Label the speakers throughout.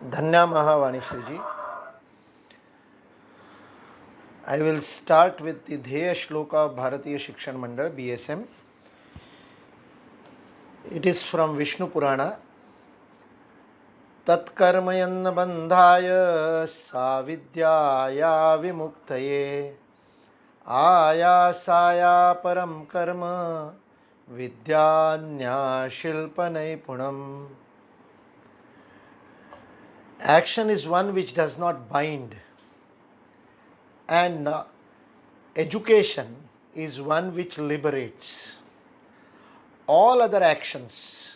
Speaker 1: Dhanya Mahavanishri. I will start with the Dheya Shloka of Bharatiya Shikshan Mandal BSM. It is from Vishnu Purana. Tatkarmayanna bandhaya savidyaya vimuktaye ayasaya param karma vidyanya shilpanai punam. Action is one which does not bind, and education is one which liberates. All other actions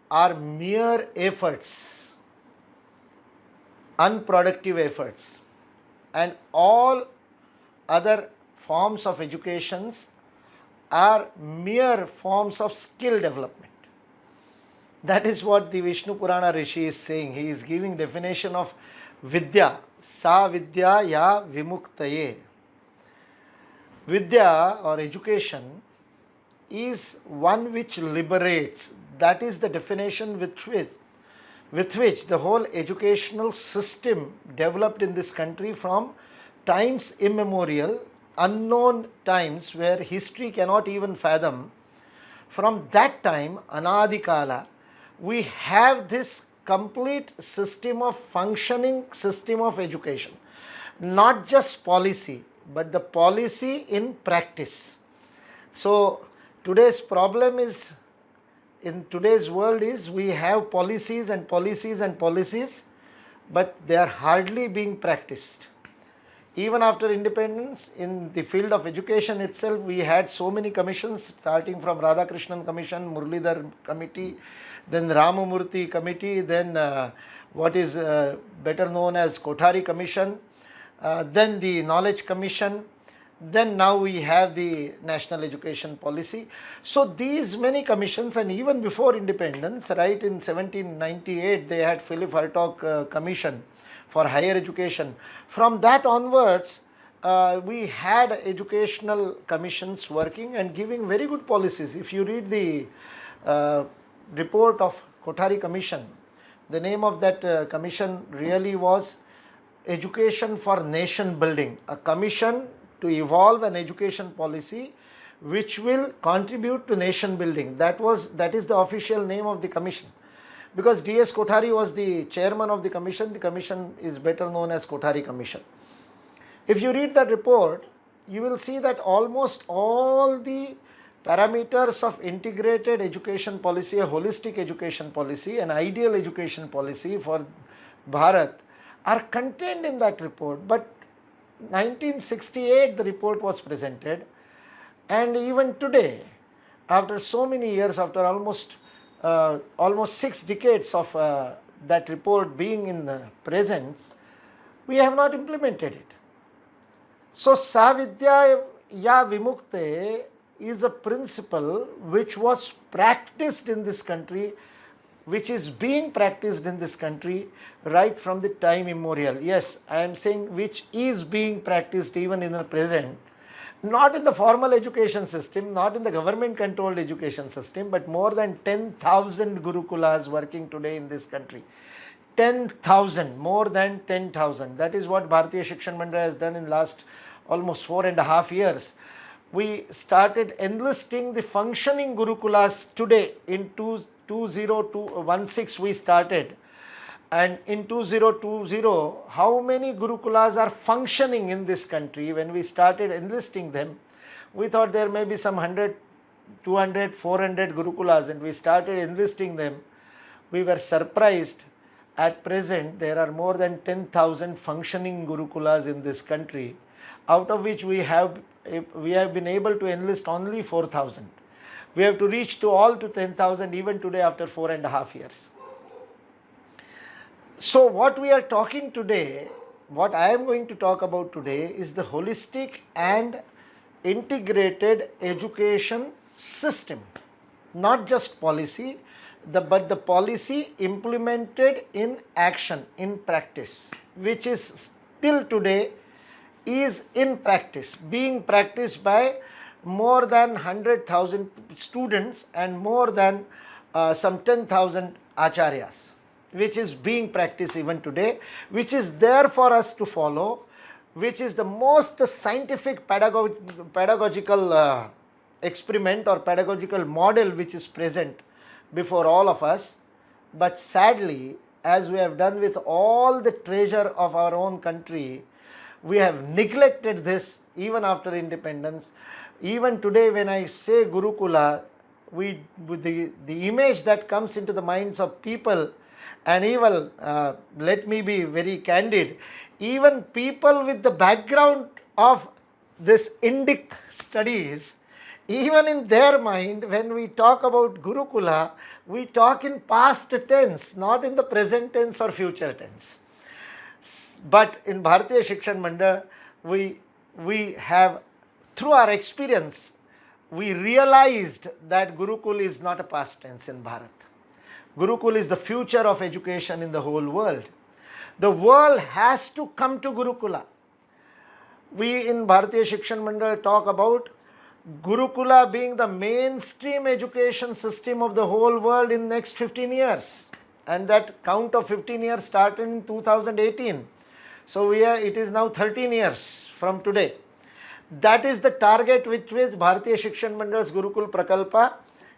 Speaker 1: are mere efforts, unproductive efforts, and all other forms of educations are mere forms of skill development. That is what the Vishnu Purana Rishi is saying. He is giving definition of Vidya. Sa Vidya ya Vimuktaye. Vidya or education is one which liberates. That is the definition with which the whole educational system developed in this country from times immemorial, unknown times where history cannot even fathom. From that time, Anadikala, we have this complete system of functioning system of education. Not just policy, but the policy in practice. So today's problem is, in today's world is, we have policies and policies and policies, but they are hardly being practiced. Even after independence, in the field of education itself, we had so many commissions, starting from Radhakrishnan Commission, Muralidhar Committee, then Ramamurthy Committee, then what is better known as Kothari Commission, then the Knowledge Commission, then now we have the National Education Policy. So these many commissions, and even before independence, right, in 1798 they had Philip Hartog Commission for higher education. From that onwards, we had educational commissions working and giving very good policies. If you read the report of Kothari Commission, the name of that commission really was Education for Nation Building, a commission to evolve an education policy which will contribute to nation building. That is the official name of the commission. Because D.S. Kothari was the chairman of the commission is better known as Kothari Commission. If you read that report, you will see that almost all the parameters of integrated education policy, a holistic education policy, an ideal education policy for Bharat are contained in that report. But 1968 the report was presented, and even today, after so many years, after almost 6 decades of that report being in the presence, we have not implemented it. So Savidya ya Vimukte is a principle which was practiced in this country, which is being practiced in this country right from the time immemorial. Yes, I am saying which is being practiced even in the present, not in the formal education system, not in the government controlled education system, but more than 10,000 Gurukulas working today in this country. 10,000, more than 10,000. That is what Bharatiya Shikshan Mandal has done in last almost 4.5 years. We started enlisting the functioning Gurukulas today. In 2016 we started, and in 2020, how many Gurukulas are functioning in this country? When we started enlisting them, we thought there may be some 100, 200, 400 Gurukulas, and we started enlisting them. We were surprised. At present, there are more than 10,000 functioning Gurukulas in this country, out of which we have been able to enlist only 4,000. We have to reach to all to 10,000 even today after 4.5 years. So what we are talking today, what I am going to talk about today is the holistic and integrated education system. Not just policy, but the policy implemented in action, in practice, which is still today is in practice, being practiced by more than 100,000 students and more than some 10,000 acharyas. which is being practiced even today, which is there for us to follow, which is the most scientific pedagogical experiment or pedagogical model which is present before all of us. But sadly, as we have done with all the treasure of our own country, we have neglected this even after independence. Even today when I say Gurukula, the image that comes into the minds of people, and even let me be very candid, even people with the background of this Indic studies, even in their mind, when we talk about Gurukula, we talk in past tense, not in the present tense or future tense. But in Bharatiya Shikshan Mandal, we have, through our experience, we realized that Gurukul is not a past tense in Bharat. Gurukul is the future of education in the whole world. The world has to come to Gurukula. We in Bharatiya Shikshan Mandal talk about Gurukula being the mainstream education system of the whole world in next 15 years. And that count of 15 years started in 2018. So it is now 13 years from today. That is the target with which Bharatiya Shikshan Mandal's Gurukul Prakalpa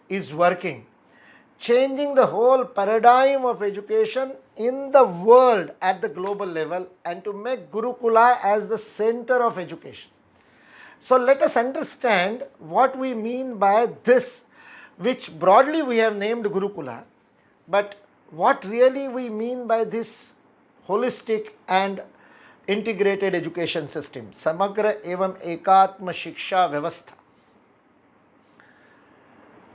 Speaker 1: is working. Changing the whole paradigm of education in the world at the global level, and to make Gurukula as the center of education. So let us understand what we mean by this, which broadly we have named Gurukula, but what really we mean by this holistic and integrated education system, Samagra Evam Ekatma Shiksha Vyavastha.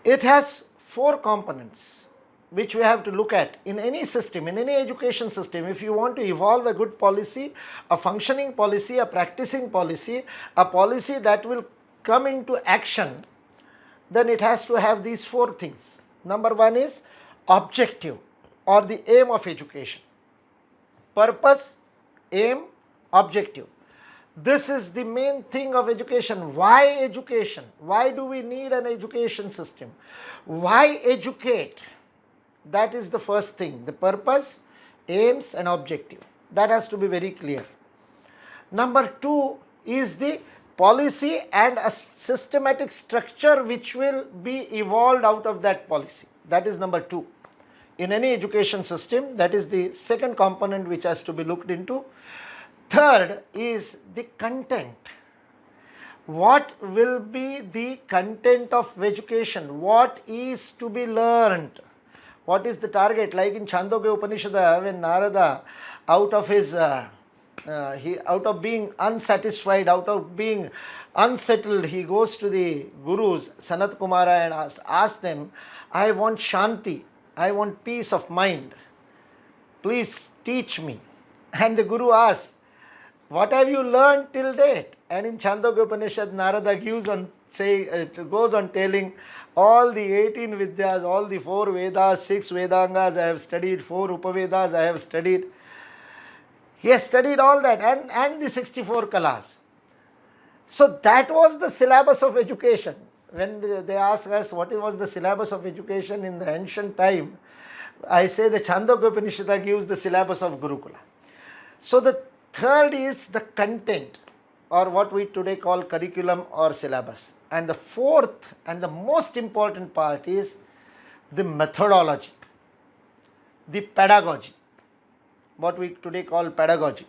Speaker 1: It has 4 components which we have to look at in any system, in any education system. If you want to evolve a good policy, a functioning policy, a practicing policy, a policy that will come into action, then it has to have these 4 things. Number 1 is objective or the aim of education. Purpose, aim, objective. This is the main thing of education. Why education? Why do we need an education system? Why educate? That is the first thing. The purpose, aims and objective. That has to be very clear. Number 2 is the policy and a systematic structure which will be evolved out of that policy. That is number 2. In any education system, that is the second component which has to be looked into. Third is the content. What will be the content of education? What is to be learned? What is the target? Like in Chandogya Upanishad, when Narada, out of being unsatisfied, out of being unsettled, he goes to the gurus, Sanat Kumara, and asks them, I want Shanti, I want peace of mind. Please teach me. And the guru asks, what have you learned till date? And in Chandogya Upanishad, Narada goes on telling all the 18 Vidyas, all the 4 Vedas, 6 Vedangas I have studied, 4 Upavedas I have studied. He has studied all that and the 64 Kalas. So that was the syllabus of education. When they ask us what was the syllabus of education in the ancient time, I say the Chandogya Upanishad gives the syllabus of Gurukula. So the third is the content, or what we today call curriculum or syllabus. And the fourth and the most important part is the methodology, the pedagogy, what we today call pedagogy.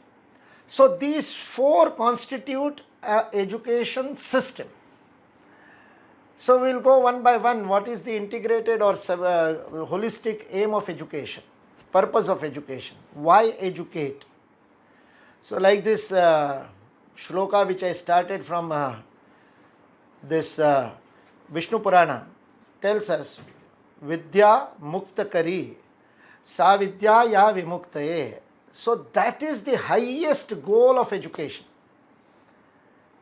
Speaker 1: So these 4 constitute an education system. So we will go one by one. What is the integrated or holistic aim of education, purpose of education, why educate? So like this shloka which I started from this Vishnu Purana tells us, Vidya Mukta Kari, Sa Vidya Ya Vimuktaye. So that is the highest goal of education.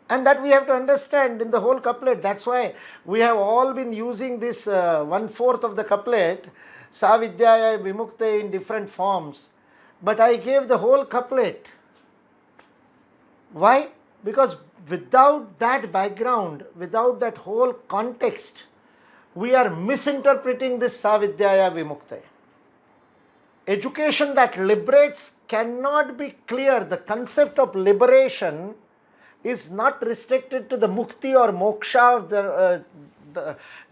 Speaker 1: And that we have to understand in the whole couplet. That's why we have all been using this 1/4 of the couplet, Sa Vidya Ya Vimuktaye, in different forms. But I gave the whole couplet. Why? Because without that background, without that whole context, we are misinterpreting this Savidyaya Vimuktaya. Education that liberates cannot be clear. The concept of liberation is not restricted to the mukti or moksha of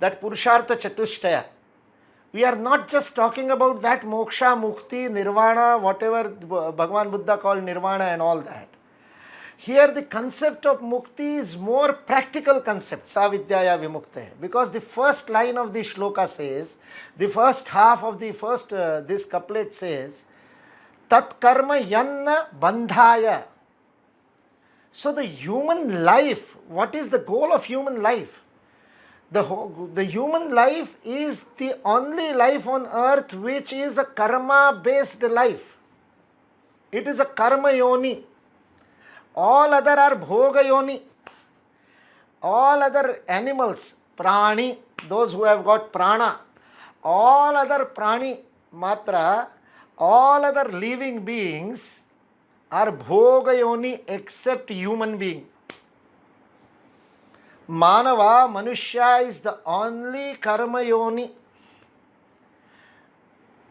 Speaker 1: that purushartha chatushtaya. We are not just talking about that moksha, mukti, nirvana, whatever Bhagavan Buddha called nirvana and all that. Here the concept of mukti is more practical concept, savidyaya vimukte, because the first line of the shloka says, the first half of the first this couplet says, tat karma yanna bandhaya. So the human life, what is the goal of human life? The human life is the only life on earth which is a karma based life. It is a karma yoni. All other are bhoga yoni. All other animals, prani, those who have got prana, all other prani matra, all other living beings are bhoga yoni except human being. Manava, Manushya is the only karma yoni.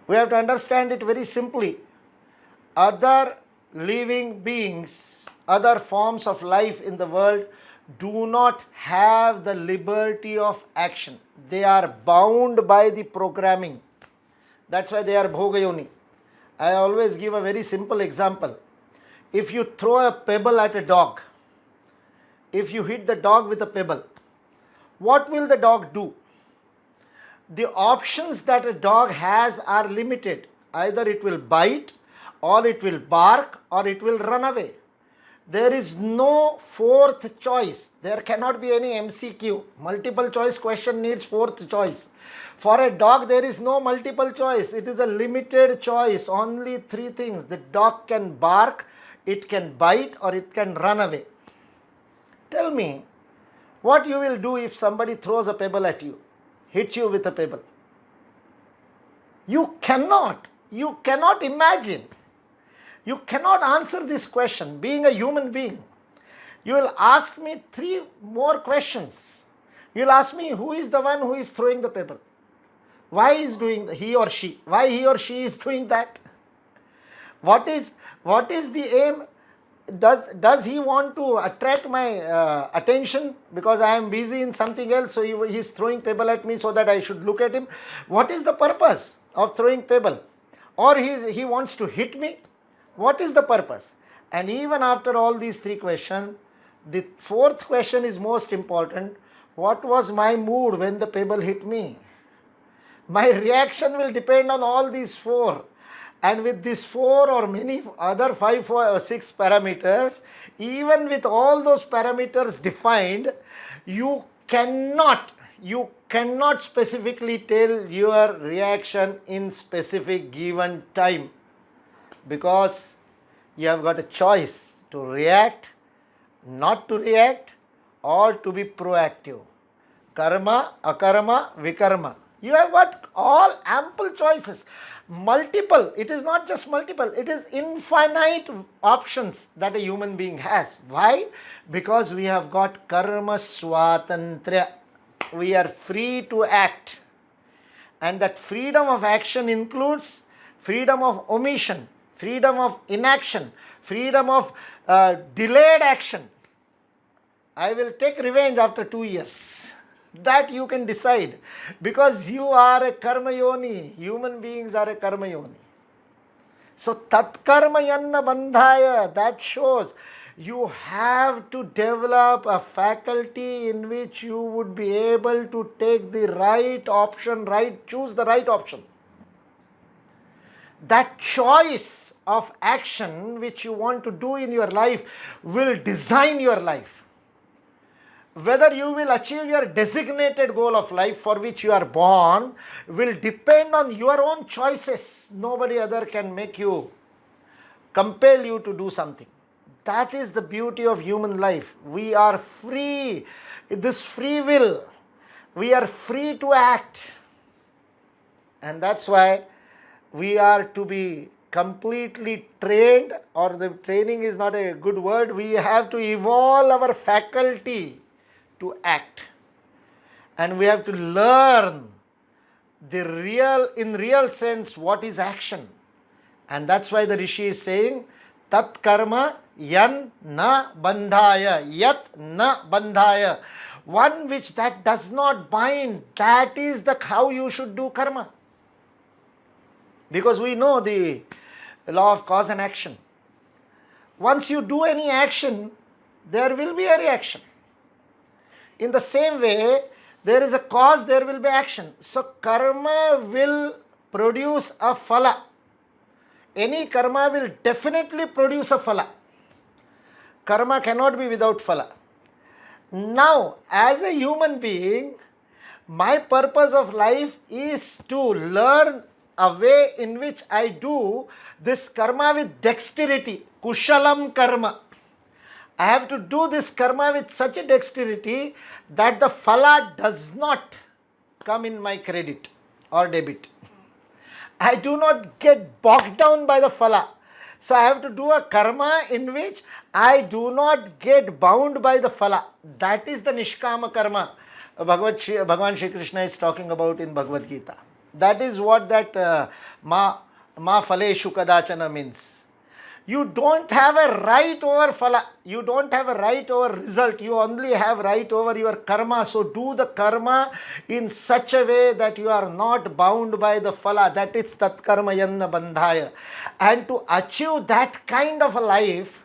Speaker 1: We have to understand it very simply. Other living beings, other forms of life in the world do not have the liberty of action. They are bound by the programming. That's why they are bhoga yoni. I always give a very simple example. If you throw a pebble at a dog, if you hit the dog with a pebble, what will the dog do? The options that a dog has are limited. Either it will bite, or it will bark, or it will run away. There is no fourth choice. There cannot be any MCQ. Multiple choice question needs fourth choice. For a dog, there is no multiple choice. It is a limited choice. Only three things. The dog can bark, it can bite, or it can run away. Tell me, what you will do if somebody throws a pebble at you, hits you with a pebble? You cannot imagine. You cannot answer this question, being a human being. You will ask me three more questions. You will ask me, who is the one who is throwing the pebble? Why is doing he or she? Why he or she is doing that? What is the aim? Does he want to attract my attention because I am busy in something else, so he is throwing pebble at me so that I should look at him? What is the purpose of throwing pebble? Or he wants to hit me? What is the purpose? And even after all these three questions, the fourth question is most important. What was my mood when the pebble hit me? My reaction will depend on all these four. And with these four or many other 5 or 6 parameters, even with all those parameters defined, you cannot specifically tell your reaction in specific given time, because you have got a choice to react, not to react, or to be proactive. Karma, akarma, vikarma. You have got all ample choices. Multiple, it is not just multiple, it is infinite options that a human being has. Why? Because we have got karma swatantra. We are free to act. And that freedom of action includes freedom of omission, freedom of inaction, freedom of delayed action. I will take revenge after 2 years. That you can decide, because you are a karma yoni. Human beings are a karma yoni. So tat karma yanna bandhaya, that shows you have to develop a faculty in which you would be able to take the right option, choose the right option. That choice of action which you want to do in your life will design your life. Whether you will achieve your designated goal of life for which you are born will depend on your own choices. Nobody other can compel you to do something. That is the beauty of human life. We are free. This free will, we are free to act. And that's why we are to be completely trained, or the training is not a good word, we have to evolve our faculty to act, and we have to learn in real sense what is action. And that's why the Rishi is saying, Tat karma yan na bandhaya, yat na bandhaya. One which that does not bind, that is the how you should do karma. Because we know the law of cause and action. Once you do any action, there will be a reaction. In the same way, there is a cause, there will be action. So karma will produce a phala. Any karma will definitely produce a phala. Karma cannot be without phala. Now, as a human being, my purpose of life is to learn a way in which I do this karma with dexterity. Kushalam karma. I have to do this karma with such a dexterity that the phala does not come in my credit or debit. I do not get bogged down by the phala. So I have to do a karma in which I do not get bound by the phala. That is the nishkama karma Bhagavan Shri Krishna is talking about in Bhagavad Gita. That is what that ma phaleshu kadachana means. You don't have a right over phala. You don't have a right over result. You only have right over your karma. So do the karma in such a way that you are not bound by the phala. That is tat karma yanna bandhaya. And to achieve that kind of a life,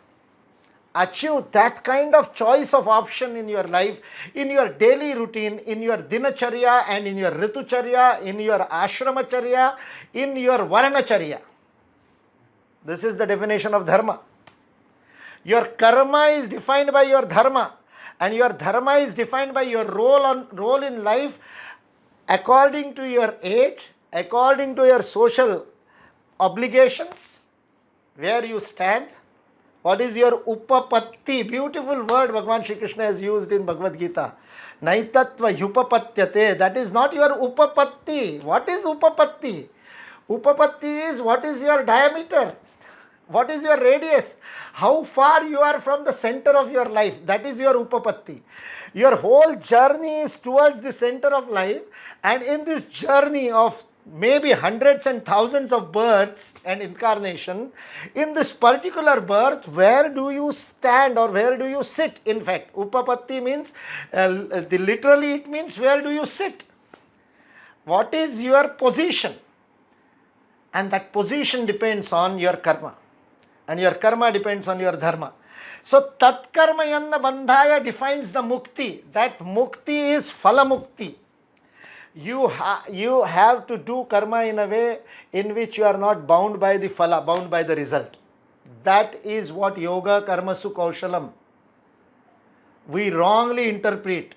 Speaker 1: achieve that kind of choice of option in your life, in your daily routine, in your dinacharya and in your ritucharya, in your ashramacharya, in your varnacharya. This is the definition of dharma. Your karma is defined by your dharma, and your dharma is defined by your role in life according to your age, according to your social obligations, where you stand. What is your upapatti? Beautiful word Bhagavan Shri Krishna has used in Bhagavad Gita. Naitatva yupapatyate. That is not your upapatti. What is upapatti? Upapatti is what is your diameter. What is your radius? How far you are from the center of your life? That is your upapatti. Your whole journey is towards the center of life, and in this journey of maybe hundreds and thousands of births and incarnation, in this particular birth, where do you stand or where do you sit? In fact, upapatti means, literally it means where do you sit? What is your position? And that position depends on your karma. And your karma depends on your dharma. So, tat karma yanna bandhaya defines the mukti. That mukti is phala mukti. You have to do karma in a way in which you are not bound by the phala, bound by the result. That is what yoga karmasu kaushalam. We wrongly interpret.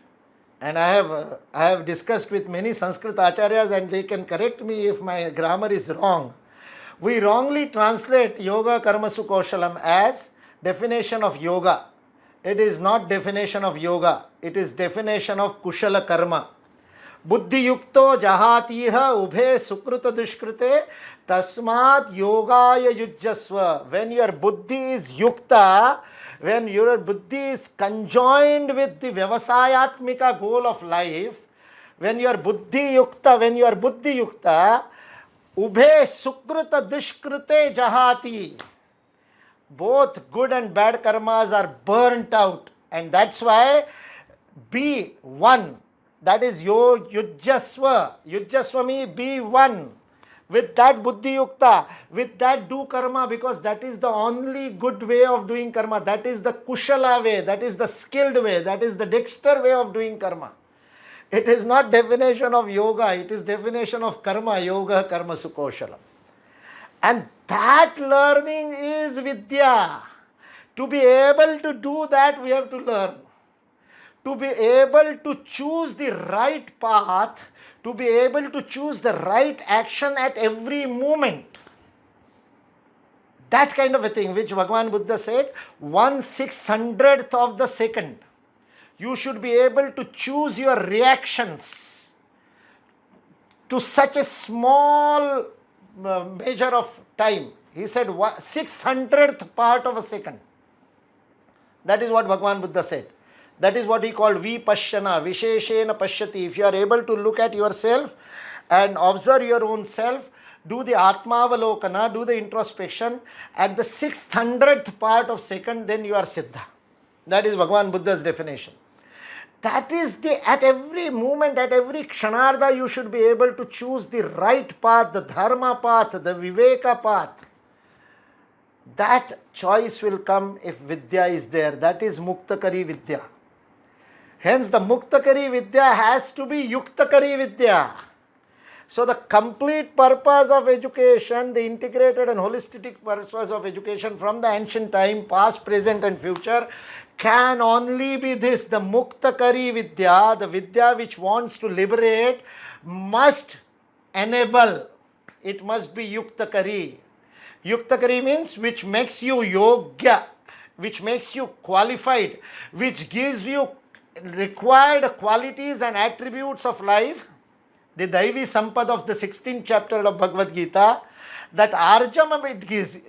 Speaker 1: And I have discussed with many Sanskrit acharyas, and they can correct me if my grammar is wrong. We wrongly translate yoga karmasu kaushalam as definition of yoga. It is not definition of yoga. It is definition of kushala karma. Buddhi yukto jahatiha ubhe sukruta dushkrite tasmat yogaya yujjasva. When your buddhi is yukta, when your buddhi is conjoined with the vyavasayatmika goal of life, when you are buddhi yukta, ubhe sukruta dushkrite jahati. Both good and bad karmas are burnt out, and that's why be one. That is yujjasva. Yujjaswami, be one with that buddhi yukta, with that do karma, because that is the only good way of doing karma. That is the kushala way, that is the skilled way, that is the dexter way of doing karma. It is not definition of yoga, it is definition of karma, yoga karma sukoshalam. And that learning is vidya. To be able to do that, we have to learn. To be able to choose the right path, to be able to choose the right action at every moment. That kind of a thing which Bhagavan Buddha said, 1/600th of the second. You should be able to choose your reactions to such a small measure of time. He said 600th part of a second. That is what Bhagavan Buddha said. That is what he called vipashyana, visheshena pashyati. If you are able to look at yourself and observe your own self, do the Atmavalokana, do the introspection at the 600th part of second, then you are Siddha. That is Bhagavan Buddha's definition. That is at every moment, at every kshanarda, you should be able to choose the right path, the dharma path, the viveka path. That choice will come if Vidya is there. That is Muktakari Vidya. Hence, the Muktakari Vidya has to be Yuktakari Vidya. So, the complete purpose of education, the integrated and holistic purpose of education from the ancient time, past, present and future, can only be this, the Muktakari Vidya, the Vidya which wants to liberate, must enable, it must be Yuktakari. Yuktakari means which makes you Yogya, which makes you qualified, which gives you required qualities and attributes of life. The Daivi Sampad of the 16th chapter of Bhagavad Gita, that Arjam it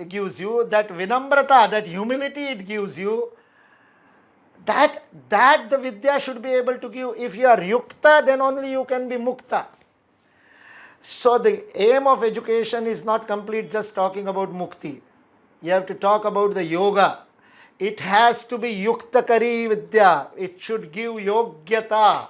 Speaker 1: gives you, that Vinamrata, that humility it gives you, that the Vidya should be able to give. If you are Yukta, then only you can be Mukta. So the aim of education is not complete just talking about Mukti. You have to talk about the Yoga. It has to be Yuktakari Vidya. It should give Yogyata.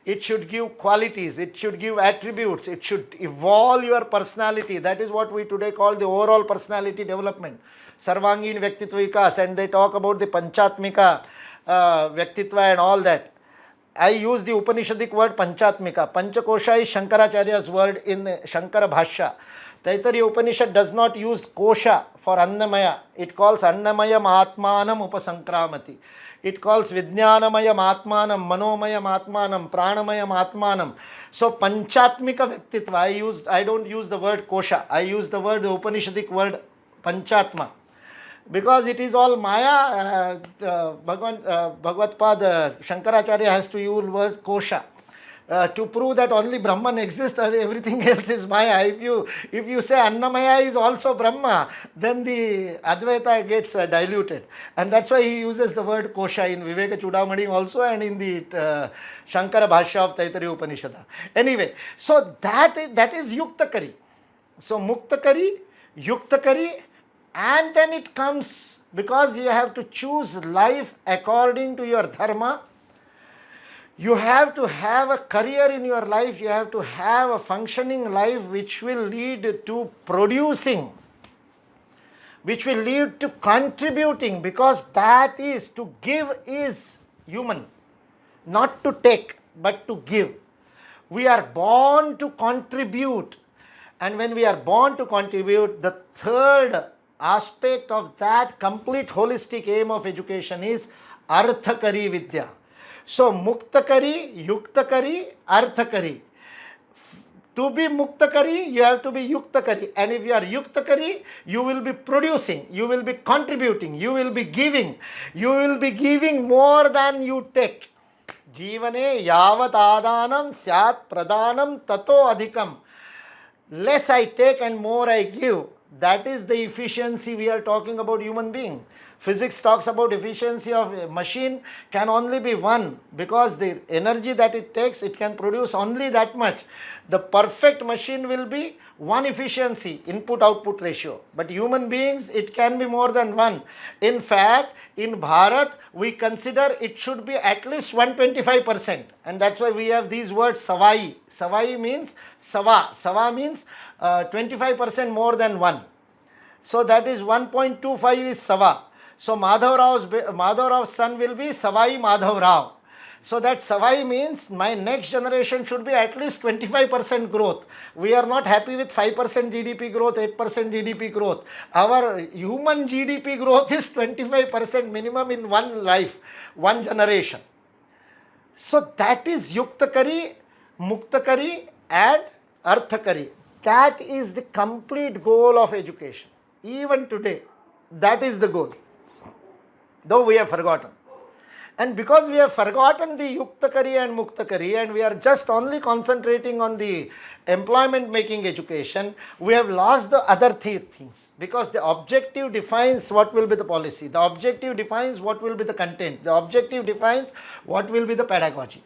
Speaker 1: It should give qualities. It should give attributes. It should evolve your personality. That is what we today call the overall personality development. Sarvangin Vyaktitva Vikas, and they talk about the Panchatmika Vyaktitva and all that. I use the Upanishadic word Panchatmika. Panchakosha is Shankaracharya's word in Shankara Bhashya. Taittiriya Upanishad does not use kosha for Annamaya. It calls Annamayam Atmanam Upasankramati. It calls Vijnanamayam Atmanam, Manomayam Atmanam, Pranamayam Atmanam. So Panchatmika Vyaktitva, I don't use the word kosha. I use the Upanishadic word Panchatma. Because it is all Maya, Bhagavad Shankaracharya has to use the word kosha. To prove that only Brahman exists, everything else is Maya. If you say Annamaya is also Brahma, then the Advaita gets diluted. And that's why he uses the word kosha in Viveka Chudamani also and in the Shankara Bhashya of Taittiriya Upanishada. Anyway, so that is Yuktakari. So Muktakari, Yuktakari, and then it comes, because you have to choose life according to your dharma. You have to have a career in your life, you have to have a functioning life which will lead to producing, which will lead to contributing, because that is, to give is human, not to take, but to give. We are born to contribute, and when we are born to contribute, the third aspect of that complete holistic aim of education is Arthakari Vidya. So Muktakari, Yuktakari, Arthakari. To be Muktakari, you have to be Yuktakari. And if you are Yuktakari, you will be producing, you will be contributing, you will be giving. You will be giving more than you take. Jivane yavat adanam syat pradanam tato adhikam. Less I take and more I give. That is the efficiency we are talking about human being. Physics talks about efficiency of a machine can only be one, because the energy that it takes, it can produce only that much. The perfect machine will be one efficiency, input-output ratio. But human beings, it can be more than one. In fact, in Bharat, we consider it should be at least 125%. And that's why we have these words Savai. Savai means Sava. Sava means 25% more than one. So that is 1.25 is Sava. So Madhav Rao's son will be Savai Madhav Rao. So that Savai means my next generation should be at least 25% growth. We are not happy with 5% GDP growth, 8% GDP growth. Our human GDP growth is 25% minimum in one life, one generation. So that is Yuktakari, Muktakari and Arthakari. That is the complete goal of education. Even today, that is the goal. Though we have forgotten. And because we have forgotten the Yuktakari and Muktakari, and we are just only concentrating on the employment making education, we have lost the other things. Because the objective defines what will be the policy. The objective defines what will be the content. The objective defines what will be the pedagogy.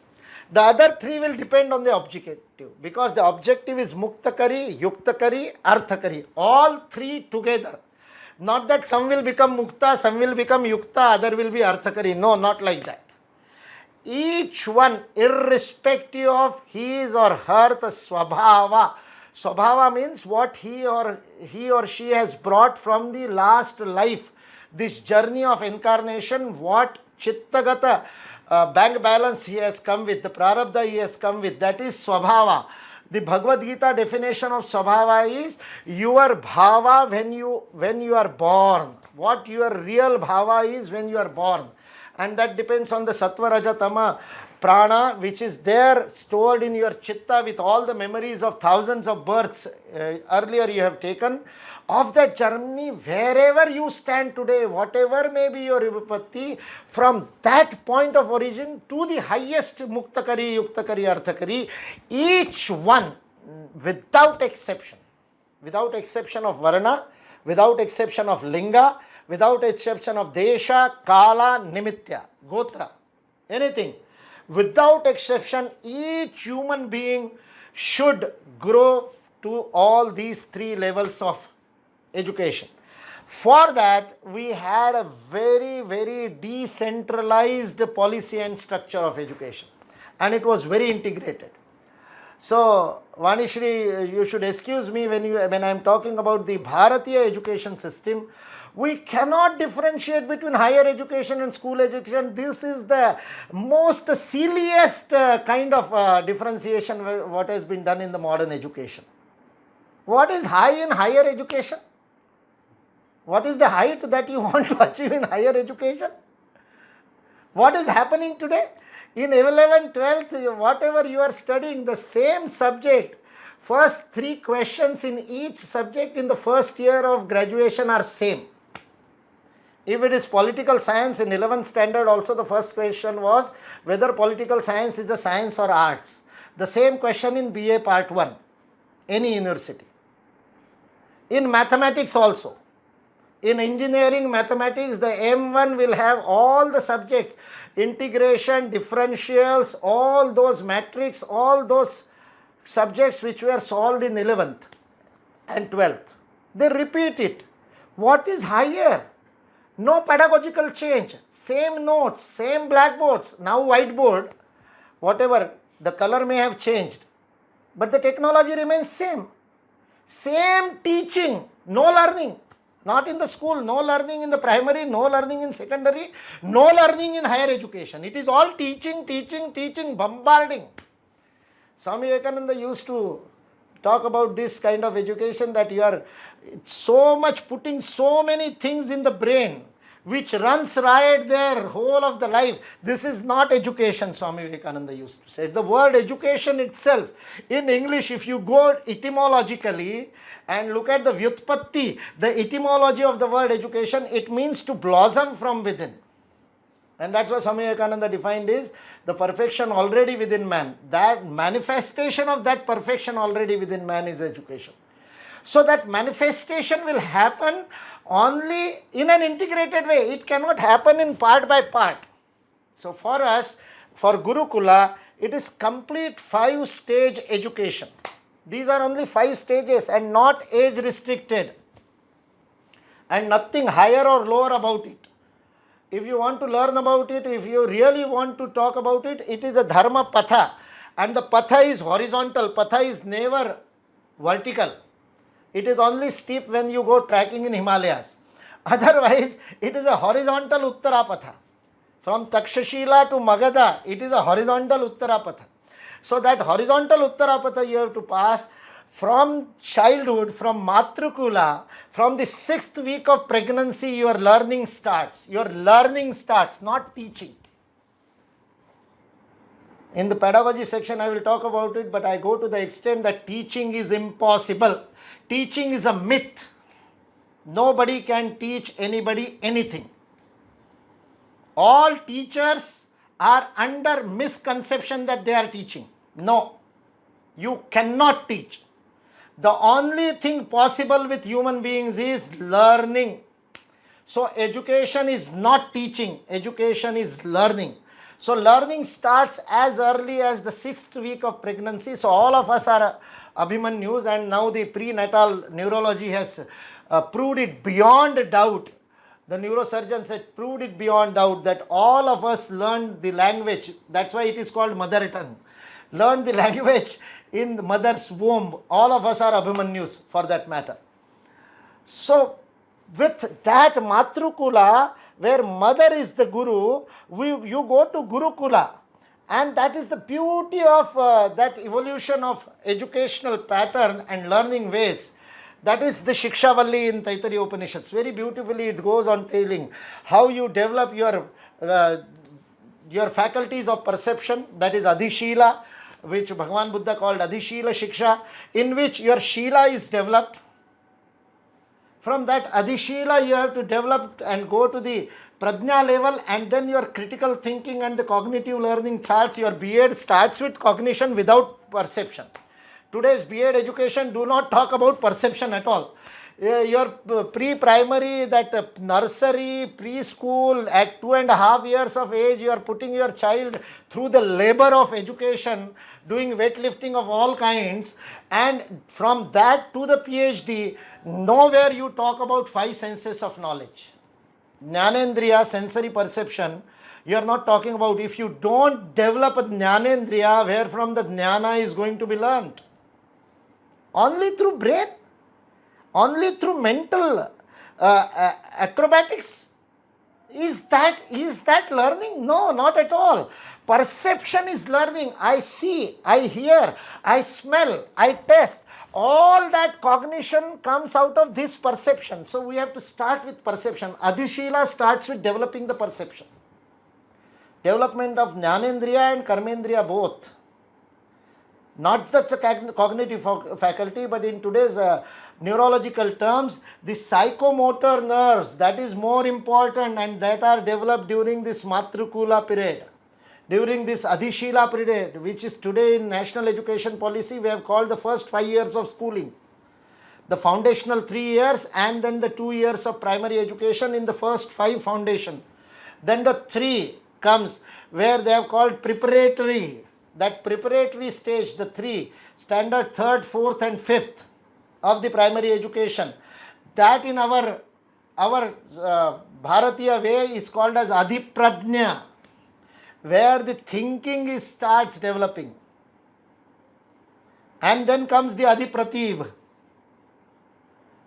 Speaker 1: The other three will depend on the objective, because the objective is Muktakari, Yuktakari, Arthakari. All three together. Not that some will become Mukta, some will become Yukta, other will be Arthakari. No, not like that. Each one, irrespective of his or her the Swabhava. Swabhava means what he or she has brought from the last life. This journey of incarnation, what Chittagata bank balance he has come with, the Prarabdha he has come with, that is Swabhava. The Bhagavad Gita definition of Swabhava is your bhava when you are born. What your real bhava is when you are born. And that depends on the Sattva, Raja, Tama, Prana, which is there stored in your Chitta with all the memories of thousands of births earlier you have taken. Of that journey, wherever you stand today, whatever may be your vipatti, from that point of origin to the highest Muktakari, Yuktakari, Arthakari, each one, without exception of Varna, without exception of Linga, without exception of Desha, Kala, Nimitya, Gotra, anything, without exception, each human being should grow to all these three levels of education. For that, we had a very, very decentralized policy and structure of education, and it was very integrated. So, Vanishri, you should excuse me when I am talking about the Bharatiya education system. We cannot differentiate between higher education and school education. This is the most silliest kind of differentiation what has been done in the modern education. What is high in higher education? What is the height that you want to achieve in higher education? What is happening today? In 11th, 12th, whatever you are studying, the same subject, first three questions in each subject in the first year of graduation are same. If it is political science, in 11th standard also the first question was whether political science is a science or arts. The same question in BA part 1, any university. In mathematics also. In engineering mathematics, the M1 will have all the subjects, integration, differentials, all those matrix, all those subjects which were solved in 11th and 12th. They repeat it. What is higher? No pedagogical change. Same notes, same blackboards, now whiteboard, whatever, the color may have changed, but the technology remains same. Same teaching, no learning. Not in the school, no learning in the primary, no learning in secondary, no learning in higher education. It is all teaching, bombarding. Swami Vivekananda used to talk about this kind of education, that you are so much putting so many things in the brain which runs riot there whole of the life. This is not education, Swami Vivekananda used to say. The word education itself, in English, if you go etymologically and look at the Vyutpatti, the etymology of the word education, it means to blossom from within. And that's what Swami Vivekananda defined is the perfection already within man. That manifestation of that perfection already within man is education. So that manifestation will happen only in an integrated way. It cannot happen in part by part. So for us, for Gurukula, it is complete 5-stage education. These are only 5 stages and not age restricted, and nothing higher or lower about it. If you want to learn about it, if you really want to talk about it, it is a dharma patha, and the patha is horizontal. Patha is never vertical. It is only steep when you go trekking in Himalayas. Otherwise, it is a horizontal Uttarapatha. From Takshashila to Magadha, it is a horizontal Uttarapatha. So that horizontal Uttarapatha you have to pass from childhood, from Matrukula, from the 6th week of pregnancy, your learning starts. Your learning starts, not teaching. In the pedagogy section, I will talk about it, but I go to the extent that teaching is impossible. Teaching is a myth. Nobody can teach anybody anything. All teachers are under misconception that they are teaching. No, you cannot teach. The only thing possible with human beings is learning. So education is not teaching, education is learning. So learning starts as early as the 6th week of pregnancy. So all of us are Abhimanyus, and now the prenatal neurology has proved it beyond doubt. The neurosurgeons had proved it beyond doubt that all of us learned the language. That's why it is called mother tongue. Learn the language in the mother's womb. All of us are Abhimanyus for that matter. So with that Matrukula, where mother is the guru, you go to Gurukula. And that is the beauty of that evolution of educational pattern and learning ways. That is the Shikshavalli in Taittiriya Upanishads. Very beautifully it goes on telling how you develop your faculties of perception, that is Adhishila, which Bhagavan Buddha called Adhishila Shiksha, in which your Shila is developed. From that Adhishila you have to develop and go to the Prajna level, and then your critical thinking and the cognitive learning starts. Your B.Ed starts with cognition without perception. Today's B.Ed education do not talk about perception at all. Your pre-primary, that nursery, preschool, at 2.5 years of age, you are putting your child through the labor of education, doing weightlifting of all kinds, and from that to the PhD, nowhere you talk about 5 senses of knowledge. Jnanendriya, sensory perception, you are not talking about. If you don't develop a Jnanendriya, where from the Jnana is going to be learnt? Only through brain? Only through mental acrobatics? Is that learning? No, not at all. Perception is learning. I see, I hear, I smell, I taste. All that cognition comes out of this perception. So we have to start with perception. Adhishila starts with developing the perception. Development of Jnanendriya and Karmendriya both. Not that's a cognitive faculty, but in today's neurological terms, the psychomotor nerves, that is more important, and that are developed during this Matrukula period, during this Adhishila period, which is today in national education policy we have called the first 5 years of schooling. The foundational 3 years and then the 2 years of primary education in the first 5 foundation. Then the 3 comes where they have called preparatory. That preparatory stage, the 3, standard 3rd, 4th and 5th of the primary education, that in our Bharatiya way is called as Adhiprajna, where the thinking starts developing. And then comes the Adhipratib.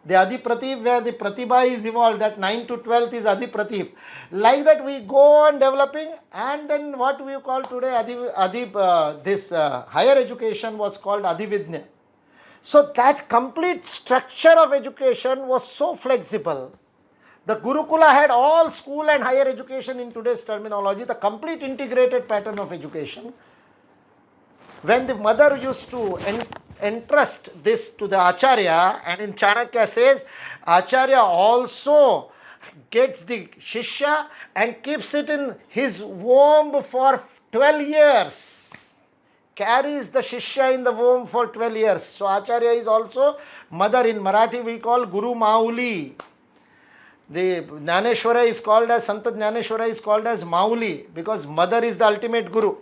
Speaker 1: The Adhipratib, where the Pratibha is evolved, that 9 to 12th is Adhipratib. Like that we go on developing, and then what we call today higher education was called Adhividya. So that complete structure of education was so flexible. The Gurukula had all school and higher education in today's terminology, the complete integrated pattern of education. When the mother used to entrust this to the Acharya, and in Chanakya says, Acharya also gets the Shishya and keeps it in his womb for 12 years. Carries the Shishya in the womb for 12 years. So Acharya is also mother. In Marathi we call Guru Mauli. The Jnaneshwara is called as, Santa Jnaneshwara is called as Mauli, because mother is the ultimate Guru.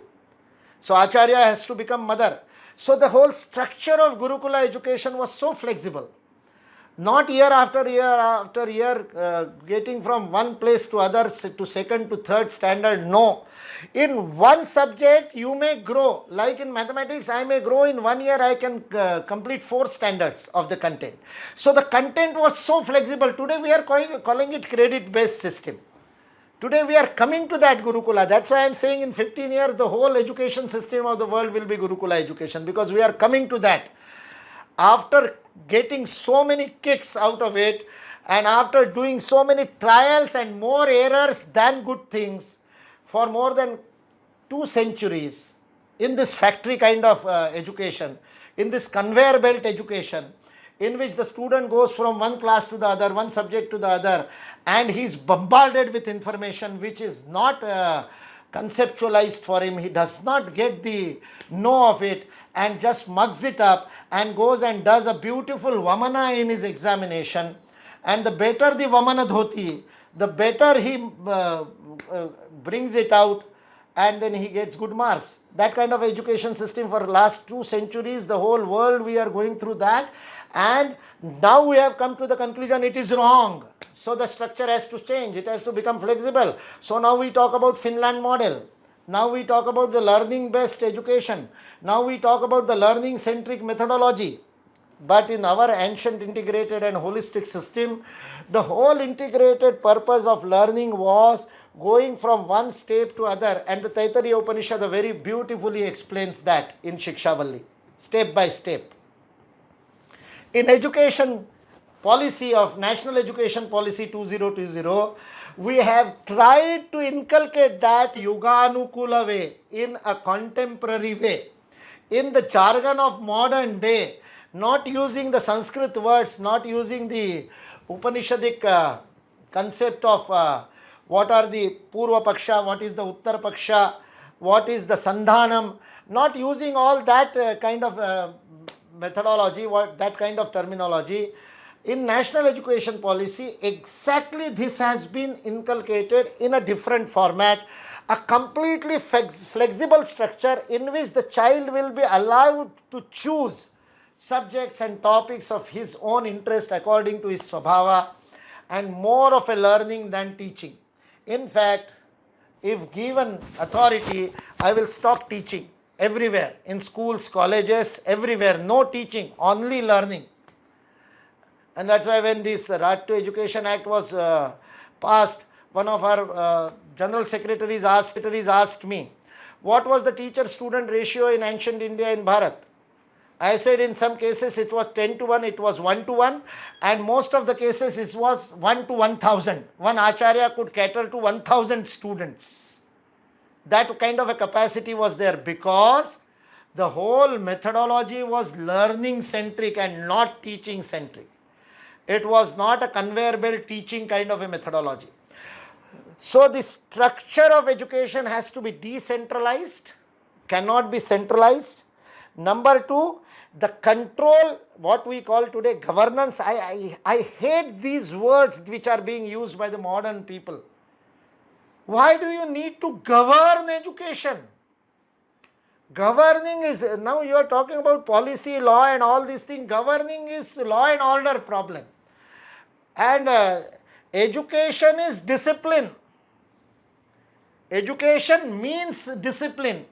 Speaker 1: So Acharya has to become mother. So the whole structure of Gurukula education was so flexible. Not year after year getting from one place to other, to second to third standard. No. In one subject you may grow. Like in mathematics, I may grow in 1 year, I can complete 4 standards of the content. So the content was so flexible. Today we are calling it credit based system. Today we are coming to that Gurukula. That's why I am saying in 15 years the whole education system of the world will be Gurukula education, because we are coming to that. After getting so many kicks out of it, and after doing so many trials and more errors than good things for more than 2 centuries in this factory kind of education, in this conveyor belt education, in which the student goes from one class to the other, one subject to the other, and he is bombarded with information which is not conceptualized for him. He does not get the know of it and just mugs it up and goes and does a beautiful Vamana in his examination. And the better the Vamana dhoti, the better he brings it out, and then he gets good marks. That kind of education system for last 2 centuries, the whole world we are going through that, and now we have come to the conclusion it is wrong. So the structure has to change, it has to become flexible. So now we talk about Finland model. Now we talk about the learning based education. Now we talk about the learning centric methodology. But in our ancient integrated and holistic system, the whole integrated purpose of learning was going from one step to other, and the Taittiriya Upanishad very beautifully explains that in Shikshavalli, step by step. In education policy of National Education Policy 2020, we have tried to inculcate that Yuganukula way, in a contemporary way, in the jargon of modern day, not using the Sanskrit words, not using the Upanishadic concept of what are the Purva Paksha, what is the Uttar Paksha, what is the Sandhanam, not using all that kind of methodology, that kind of terminology. In National Education Policy, exactly this has been inculcated in a different format, a completely flexible structure in which the child will be allowed to choose subjects and topics of his own interest according to his swabhava, and more of a learning than teaching. In fact, if given authority, I will stop teaching everywhere, in schools, colleges, everywhere, no teaching, only learning. And that's why when this Right to Education Act was passed, one of our general secretaries asked me, what was the teacher-student ratio in ancient India in Bharat? I said in some cases it was 10 to 1, it was 1 to 1, and most of the cases it was 1 to 1000. One Acharya could cater to 1000 students. That kind of a capacity was there because the whole methodology was learning centric and not teaching centric. It was not a conveyor belt teaching kind of a methodology. So the structure of education has to be decentralized, cannot be centralized. Number 2, the control, what we call today governance. I hate these words which are being used by the modern people. Why do you need to govern education? Governing is, now you are talking about policy, law and all these things. Governing is law and order problem. And education is discipline. Education means discipline.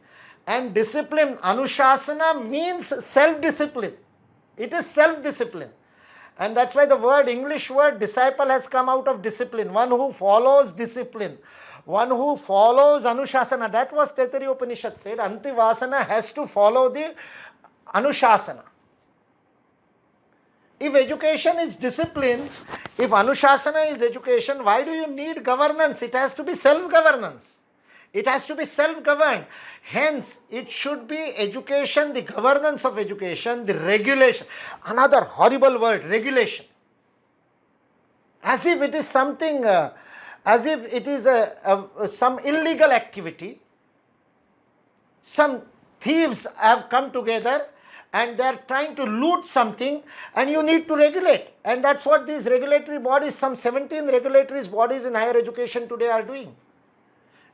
Speaker 1: And discipline, anushasana, means self-discipline. It is self-discipline. And that's why the word, English word disciple has come out of discipline. One who follows discipline. One who follows anushasana. That was Taittiriya Upanishad said. Antivasana has to follow the anushasana. If education is discipline, if anushasana is education, why do you need governance? It has to be self-governance. It has to be self-governed. Hence, it should be education, the governance of education, the regulation. Another horrible word, regulation. As if it is something, as if it is some illegal activity. Some thieves have come together and they are trying to loot something, and you need to regulate. And that's what these regulatory bodies, some 17 regulatory bodies in higher education today are doing.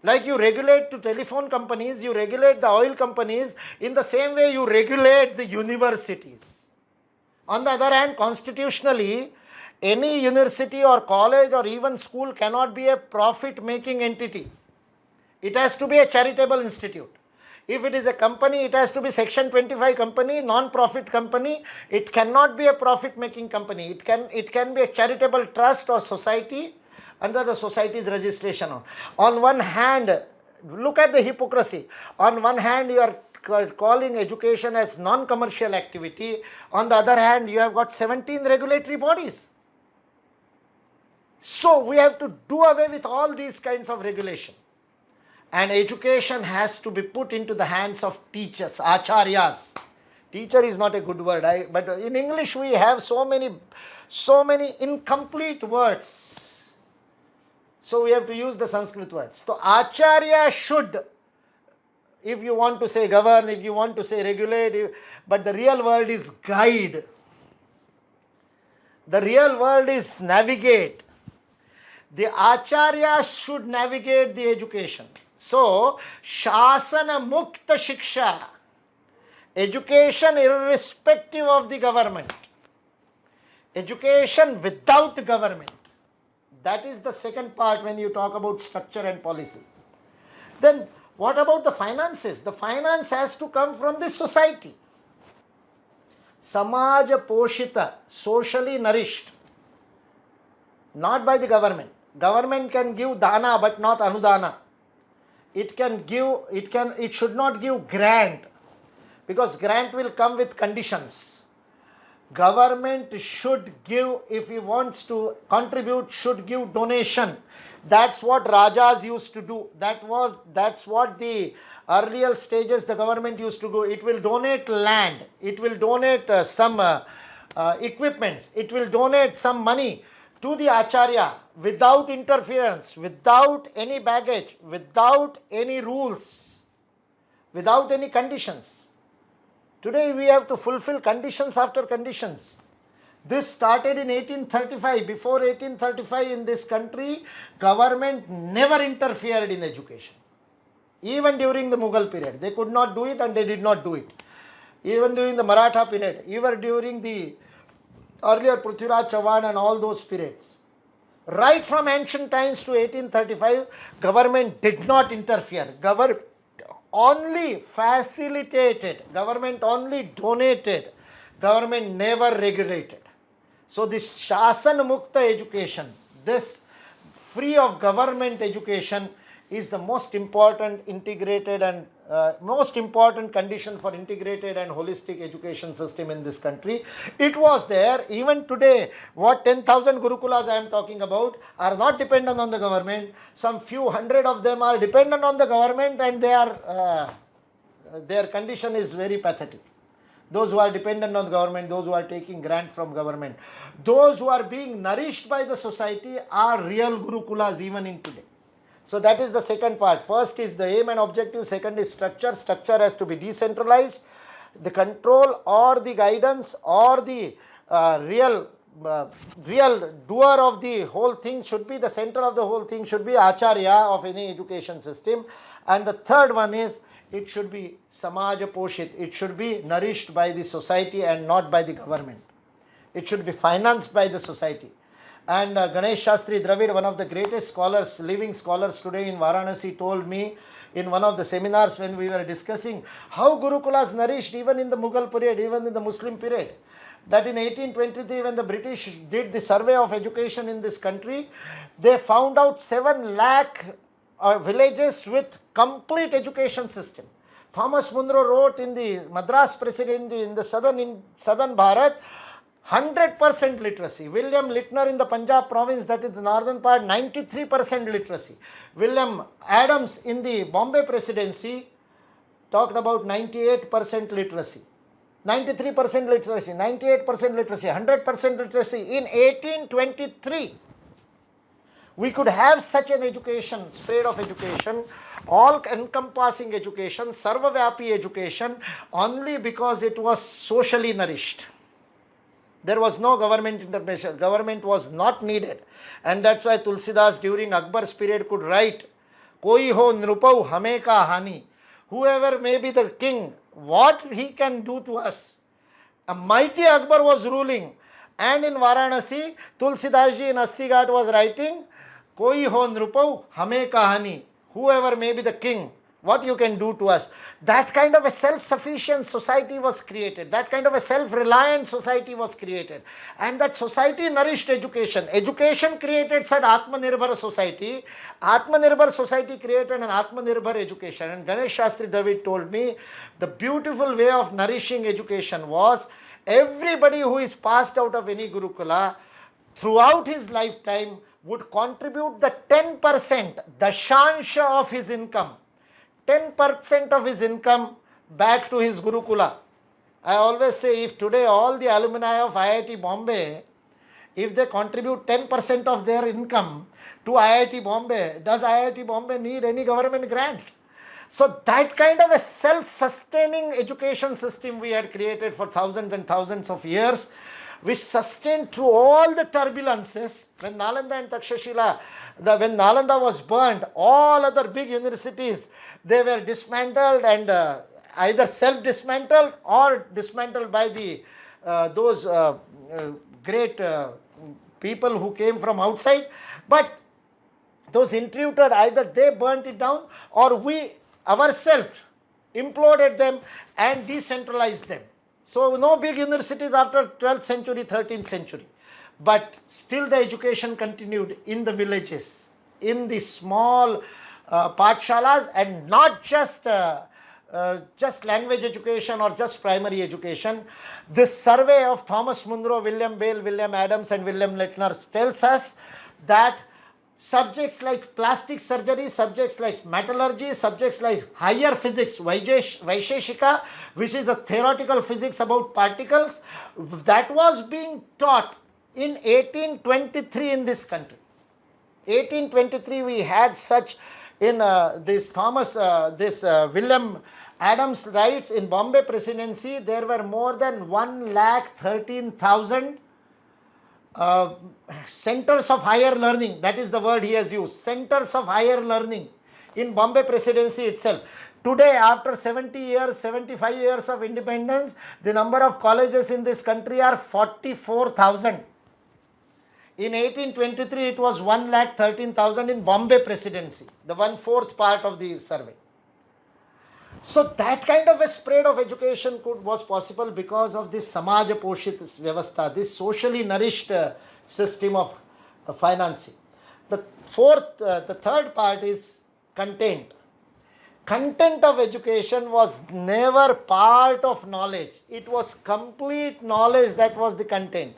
Speaker 1: Like you regulate to telephone companies, you regulate the oil companies, in the same way you regulate the universities. On the other hand, constitutionally, any university or college or even school cannot be a profit-making entity. It has to be a charitable institute. If it is a company, it has to be Section 25 company, non-profit company. It cannot be a profit-making company. It can be a charitable trust or society under the society's registration. On one hand, look at the hypocrisy. On one hand, you are calling education as non-commercial activity. On the other hand, you have got 17 regulatory bodies. So we have to do away with all these kinds of regulation. And education has to be put into the hands of teachers, acharyas. Teacher is not a good word, but in English we have so many incomplete words. So we have to use the Sanskrit words. So acharya should, if you want to say govern, if you want to say regulate, but the real word is guide. The real word is navigate. The acharya should navigate the education. So, Shasana Mukta Shiksha, education irrespective of the government, education without government. That is the second part when you talk about structure and policy. Then what about the finances? The finance has to come from the society. Samaja Poshita, socially nourished, not by the government. Government can give dana but not anudana. It should not give grant, because grant will come with conditions. Government should give, if he wants to contribute, should give donation. That's what Rajas used to do. That's what the earlier stages the government used to do. It will donate land, it will donate some equipments, it will donate some money to the Acharya without interference, without any baggage, without any rules, without any conditions. Today we have to fulfill conditions after conditions. This started in 1835. Before 1835 in this country, government never interfered in education. Even during the Mughal period, they could not do it and they did not do it. Even during the Maratha period, even during the earlier Prithviraj Chauhan and all those periods. Right from ancient times to 1835, government did not interfere. Government only facilitated, government only donated, government never regulated. So this Shasana Mukta education, this free of government education, is the most important integrated and most important condition for integrated and holistic education system in this country. It was there. Even today, what 10,000 Gurukulas I am talking about are not dependent on the government. Some few hundred of them are dependent on the government, and their condition is very pathetic. Those who are dependent on the government, those who are taking grant from government, those who are being nourished by the society are real Gurukulas even in today. So that is the second part. First is the aim and objective, second is structure. Structure has to be decentralized. The control or the guidance or the real doer of the whole thing should be, the center of the whole thing should be Acharya of any education system. And the third one is, it should be Samaja Poshit. It should be nourished by the society and not by the government. It should be financed by the society. And Ganesh Shastri Dravid, one of the greatest scholars, living scholars today in Varanasi, told me in one of the seminars when we were discussing how Gurukulas nourished even in the Mughal period, even in the Muslim period, that in 1823 when the British did the survey of education in this country, they found out 7 lakh villages with complete education system. Thomas Munro wrote in the Madras Presidency in the southern Bharat, 100% literacy. William Littner in the Punjab province, that is the northern part, 93% literacy. William Adams in the Bombay Presidency talked about 98% literacy. 93% literacy, 98% literacy, 100% literacy. In 1823, we could have such an education, spread of education, all-encompassing education, sarvavyapi education, only because it was socially nourished. There was no government intervention. Government was not needed. And that's why Tulsidas during Akbar's period could write, Koi ho nrupau hame ka hani. Whoever may be the king, what he can do to us. A mighty Akbar was ruling. And in Varanasi, Tulsidasji in Assi Ghat was writing, Koi ho nrupau hame ka hani. Whoever may be the king, what you can do to us. That kind of a self-sufficient society was created. That kind of a self-reliant society was created. And that society nourished education. Education created such Atmanirbhar society. Atmanirbhar society created an Atmanirbhar education. And Ganesh Shastri Dravid told me, the beautiful way of nourishing education was, everybody who is passed out of any Gurukula, throughout his lifetime, would contribute the 10%, dashansha of his income, 10% of his income back to his Gurukula. I always say, if today all the alumni of IIT Bombay, if they contribute 10% of their income to IIT Bombay, does IIT Bombay need any government grant? So that kind of a self-sustaining education system we had created for thousands and thousands of years which sustained through all the turbulences. When Nalanda and Takshashila, when Nalanda was burned, all other big universities, they were dismantled and either self-dismantled or dismantled by the those great people who came from outside. But those intruded, either they burnt it down or we ourselves imploded them and decentralized them. So no big universities after 12th century, 13th century. But still the education continued in the villages, in the small pathshalas, and not just language education or just primary education. This survey of Thomas Munro, William Bale, William Adams and William Leitner tells us that subjects like plastic surgery, subjects like metallurgy, subjects like higher physics, Vaisheshika, which is a theoretical physics about particles, that was being taught in 1823 in this country. 1823 we had such in William Adams writes, in Bombay Presidency there were more than 1,13,000 centers of higher learning. That is the word he has used, centers of higher learning in Bombay Presidency itself. Today, after 70 years, 75 years of independence, the number of colleges in this country are 44,000. In 1823, it was 1,13,000 in Bombay Presidency, the 1/4 part of the survey. So that kind of a spread of education was possible because of this Samaja Poshit Vyavastha, this socially nourished system of financing. The third part is content. Content of education was never part of knowledge. It was complete knowledge that was the content.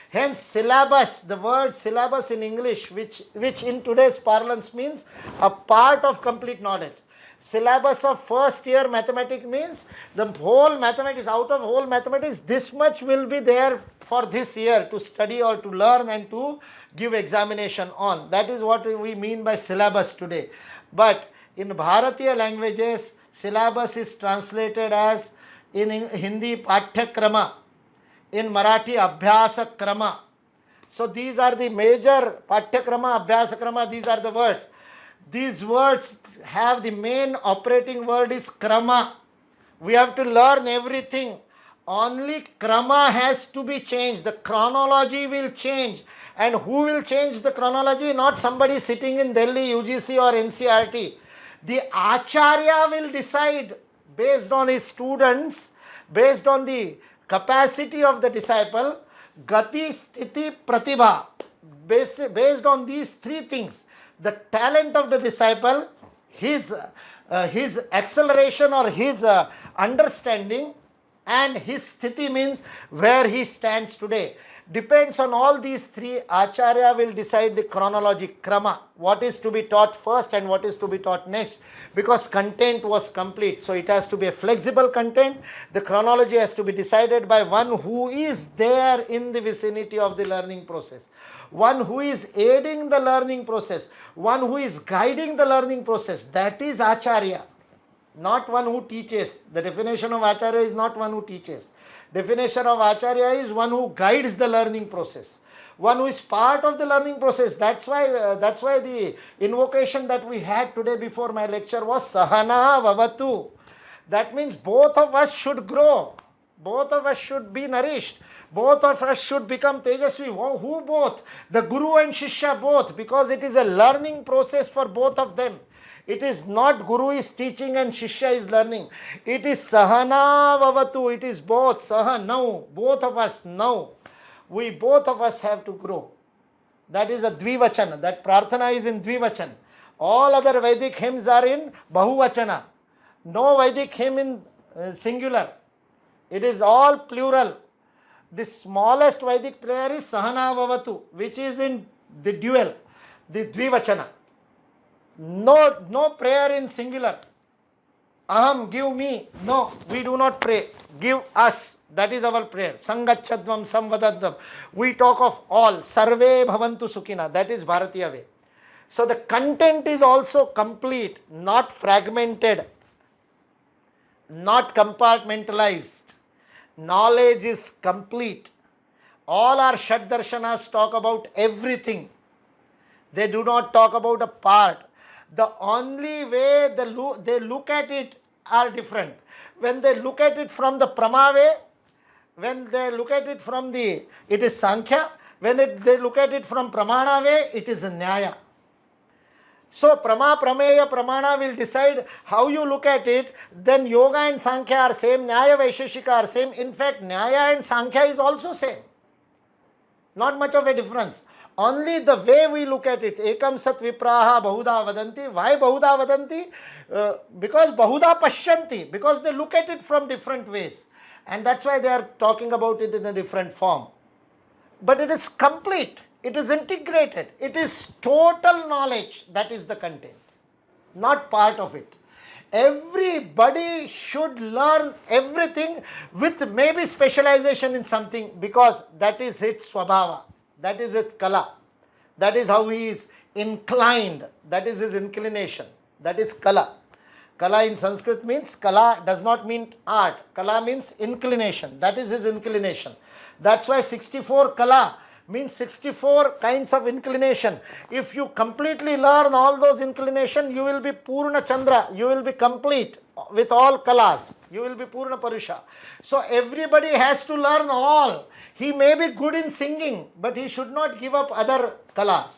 Speaker 1: Hence syllabus, the word syllabus in English, which in today's parlance means a part of complete knowledge. Syllabus of first year mathematics means the whole mathematics, out of whole mathematics, this much will be there for this year to study or to learn and to give examination on. That is what we mean by syllabus today. But in Bharatiya languages, syllabus is translated as, in Hindi, Pathyakrama, in Marathi, Abhyasakrama. So these are the major Pathyakrama, Abhyasakrama, these are the words. These words have the main operating word is krama. We have to learn everything. Only krama has to be changed. The chronology will change. And who will change the chronology? Not somebody sitting in Delhi, UGC or NCRT. The Acharya will decide based on his students, based on the capacity of the disciple, Gati, Sthiti, Pratibha. Based on these three things, the talent of the disciple, his acceleration or his understanding, and his sthiti means where he stands today. Depends on all these three, Acharya will decide the chronology, krama, what is to be taught first and what is to be taught next, because content was complete. So it has to be a flexible content. The chronology has to be decided by one who is there in the vicinity of the learning process, one who is aiding the learning process, one who is guiding the learning process. That is Acharya, not one who teaches. The definition of Acharya is not one who teaches. Definition of Acharya is one who guides the learning process, one who is part of the learning process. That's why the invocation that we had today before my lecture was Sahana Vavatu. That means both of us should grow, both of us should be nourished, both of us should become Tejasvi. Who both? The Guru and Shishya both, because it is a learning process for both of them. It is not Guru is teaching and Shishya is learning. It is Sahana Vavatu. It is both. Saha now. Both of us now. We both of us have to grow. That is a Dvivachana. That Prarthana is in Dvivachana. All other Vedic hymns are in Bahuvachana. No Vedic hymn in singular. It is all plural. The smallest Vedic prayer is Sahana Vavatu, which is in the dual, the Dvivachana. No prayer in singular. Aham, give me. No, we do not pray. Give us. That is our prayer. Sangachadvam samvadadvam. We talk of all. Sarve bhavantu sukhina. That is Bharatiya way. So the content is also complete, not fragmented, not compartmentalized. Knowledge is complete. All our Shat Darshanas talk about everything. They do not talk about a part. The only way they look at it are different. When they look at it from the Prama way, when they look at it from it is Sankhya. When they look at it from Pramana way, it is Nyaya. So Prama, Prameya, Pramana will decide how you look at it. Then Yoga and Sankhya are same, Nyaya, Vaisheshika are same. In fact, Nyaya and Sankhya is also same. Not much of a difference. Only the way we look at it. Ekam sat vipraha bahuda vadanti. Why bahuda vadanti? Because bahuda pashyanti. Because they look at it from different ways. And that's why they are talking about it in a different form. But it is complete. It is integrated. It is total knowledge. That is the content. Not part of it. Everybody should learn everything with maybe specialization in something, because that is its swabhava. That is its kala. That is how he is inclined. That is his inclination. That is kala. Kala in Sanskrit means, kala does not mean art. Kala means inclination. That is his inclination. That's why 64 kala means 64 kinds of inclination. If you completely learn all those inclination, you will be Purna Chandra. You will be complete with all kalas. You will be Purna Purusha. So everybody has to learn all. He may be good in singing, but he should not give up other kalas.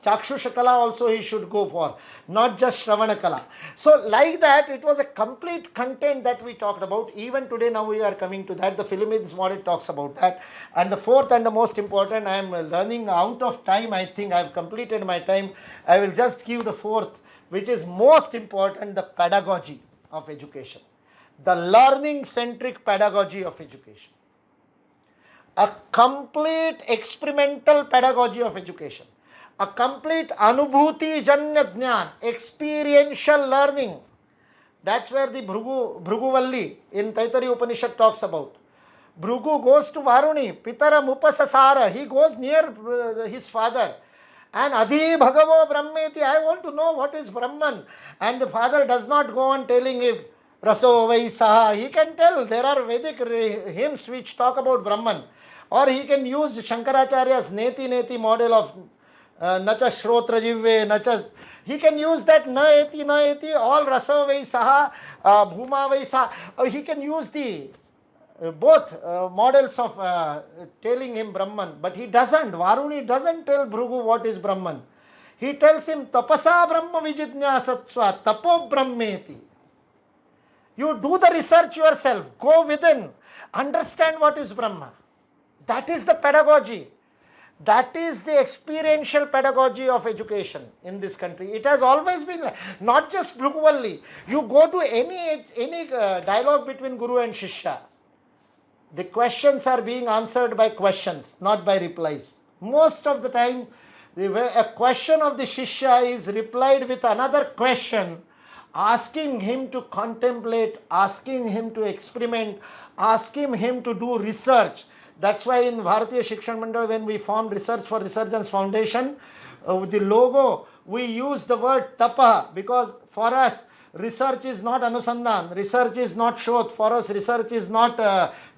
Speaker 1: Chakshusha kala also he should go for, not just Shravana kala. So like that, it was a complete content that we talked about. Even today now we are coming to that. The Philippians model talks about that. And the fourth and the most important, I am learning out of time. I think I have completed my time. I will just give the fourth, which is most important, the pedagogy of education. The learning centric pedagogy of education. A complete experimental pedagogy of education. A complete anubhuti janya jnana, experiential learning. That's where the Bhruguvalli in Taittiriya Upanishad talks about. Bhrugu goes to Varuni, Pitaram Upasasara, he goes near his father. And Adhi Bhagavo Brahmeti, I want to know what is Brahman. And the father does not go on telling him, Raso Vaisaha. He can tell, there are Vedic hymns which talk about Brahman. Or he can use Shankaracharya's Neti Neti model of Nacha Shrotra Jivve, Nacha. He can use that Na eti, all Rasa Vaisaha, Bhuma Vaisaha. He can use the both models of telling him Brahman, but he doesn't. Varuni doesn't tell Bhrugu what is Brahman. He tells him Tapasa Brahma Vijidnyasatsva, Tapo Brahmeti. You do the research yourself, go within, understand what is Brahma. That is the pedagogy. That is the experiential pedagogy of education in this country. It has always been like, not just Bhruguvalli. You go to any dialogue between Guru and Shishya. The questions are being answered by questions, not by replies. Most of the time, a question of the Shishya is replied with another question, asking him to contemplate, asking him to experiment, asking him to do research. That's why in Bharatiya Shikshan Mandal, when we formed Research for Resurgence Foundation, with the logo, we use the word tapa, because for us, research is not anusandhan, research is not shodh, for us research is not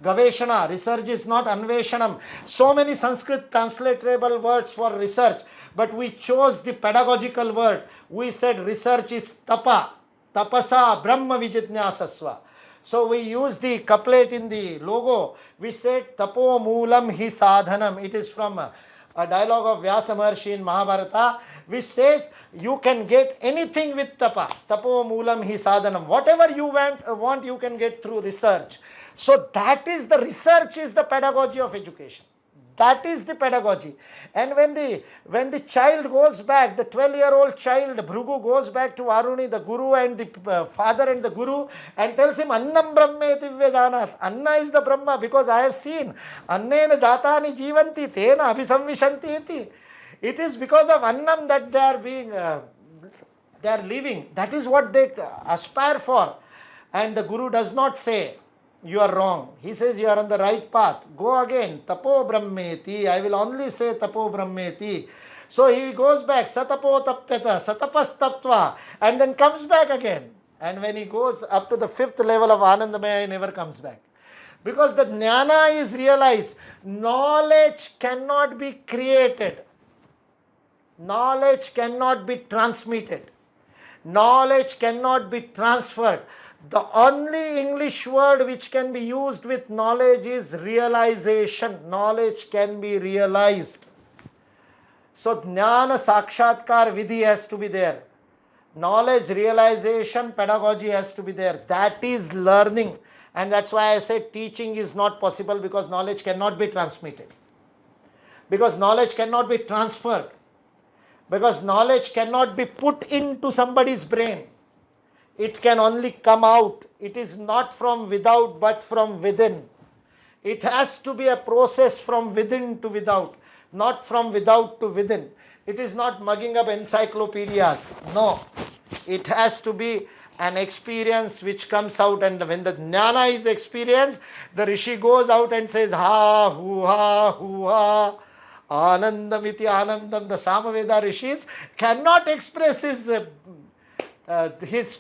Speaker 1: gaveshana, research is not anveshanam. So many Sanskrit translatable words for research, but we chose the pedagogical word. We said research is tapa, tapasa brahma vijitnyasasva. So we use the couplet in the logo. We said tapo moolam hi sadhanam. It is from a dialogue of Vyasa Maharshi in Mahabharata, which says you can get anything with tapa. Tapo moolam hi sadhanam. Whatever you want, you can get through research. So that is the research, is the pedagogy of education. That is the pedagogy. And when the child goes back, the 12-year-old child, Bhrugu, goes back to Varuni, the Guru and the father and the Guru, and tells him, Annam Brahmeti Vyajanat. Anna is the Brahma, because I have seen. Annena jatani jivanti, tena abhisamvishanti iti. It is because of Annam that they are living. That is what they aspire for. And the Guru does not say, you are wrong. He says you are on the right path. Go again. Tapo Brahmeti. I will only say Tapo Brahmeti. So he goes back. Satapo Tapyata. Satapas Taptva. And then comes back again. And when he goes up to the 5th level of Anandamaya, he never comes back. Because the jnana is realized. Knowledge cannot be created. Knowledge cannot be transmitted. Knowledge cannot be transferred. The only English word which can be used with knowledge is realization. Knowledge can be realized. So jnana sakshatkar vidhi has to be there. Knowledge realization pedagogy has to be there. That is learning. And that's why I said teaching is not possible, because knowledge cannot be transmitted. Because knowledge cannot be transferred. Because knowledge cannot be put into somebody's brain. It can only come out. It is not from without but from within. It has to be a process from within to without, not from without to within. It is not mugging up encyclopedias. No. It has to be an experience which comes out, and when the jnana is experienced, the rishi goes out and says, ha, hu ha, anandamiti anandam. The Samaveda rishis cannot express his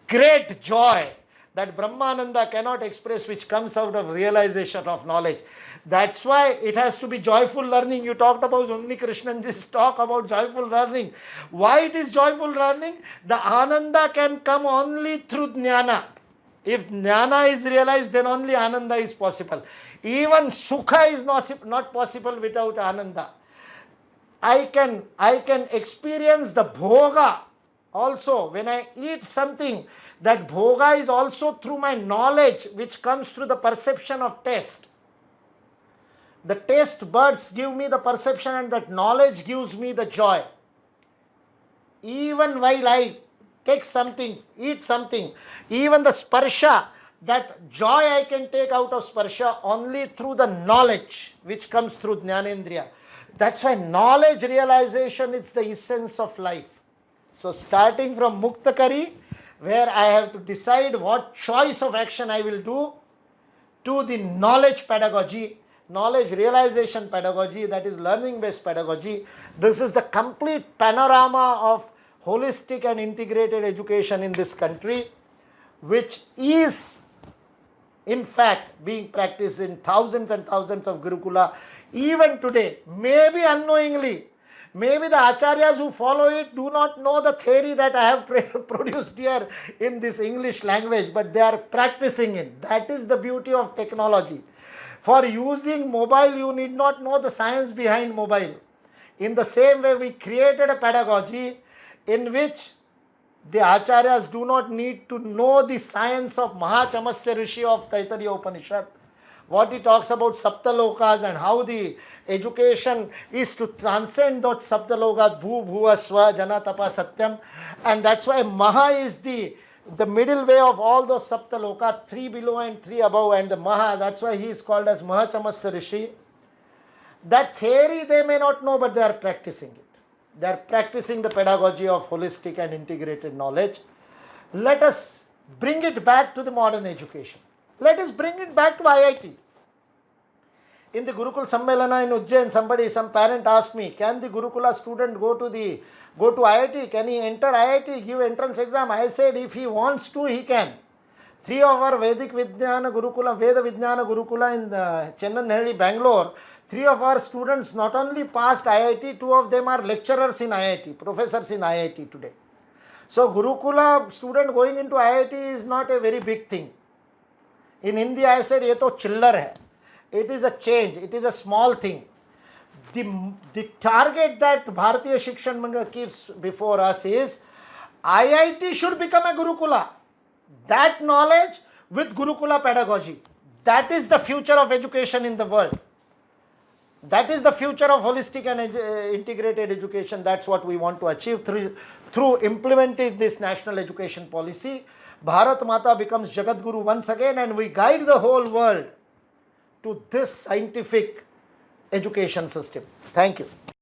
Speaker 1: great joy that Brahmananda cannot express, which comes out of realization of knowledge. That's why it has to be joyful learning. You talked about only Krishnanji's talk about joyful learning. Why it is joyful learning? The ananda can come only through jnana. If jnana is realized, then only ananda is possible. Even sukha is not possible without ananda. I can experience the bhoga also when I eat something. That bhoga is also through my knowledge, which comes through the perception of taste. The taste buds give me the perception, and that knowledge gives me the joy. Even while I take something, eat something, even the sparsha, that joy I can take out of sparsha only through the knowledge which comes through jnanendriya. That's why knowledge realization is the essence of life. So starting from Muktakari, where I have to decide what choice of action I will do, to the knowledge pedagogy, knowledge realization pedagogy, that is learning based pedagogy. This is the complete panorama of holistic and integrated education in this country, which is in fact being practiced in thousands and thousands of Gurukula even today. Maybe unknowingly, maybe the acharyas who follow it do not know the theory that I have produced here in this English language, but they are practicing it. That is the beauty of technology. For using mobile, you need not know the science behind mobile. In the same way, we created a pedagogy in which the acharyas do not need to know the science of Mahachamasya Rishi of Taittiriya Upanishad. What he talks about Saptalokas and how the education is to transcend that Saptalokas, Bhu, Bhuva, Swa, Jana, Tapa, Satyam. And that's why Maha is the middle way of all those Saptaloka, 3 below and 3 above, and the Maha, that's why he is called as Mahachamasya Rishi. That theory they may not know, but they are practicing it. They are practicing the pedagogy of holistic and integrated knowledge. Let us bring it back to the modern education. Let us bring it back to IIT. In the Gurukul Sammelana in Ujjain, some parent asked me, can the Gurukula student go to IIT? Can he enter IIT, give entrance exam? I said, if he wants to, he can. 3 of our Veda Vijnana Gurukula in Chennanhalli, Bangalore, 3 of our students not only passed IIT, 2 of them are lecturers in IIT, professors in IIT today. So Gurukula student going into IIT is not a very big thing. In India, I said, ye to chillar hai. It is a change. It is a small thing. The target that Bharatiya Shikshan Mandal keeps before us is IIT should become a Gurukula. That knowledge with Gurukula pedagogy. That is the future of education in the world. That is the future of holistic and integrated education. That's what we want to achieve through implementing this national education policy. Bharat Mata becomes Jagat Guru once again, and we guide the whole world to this scientific education system. Thank you.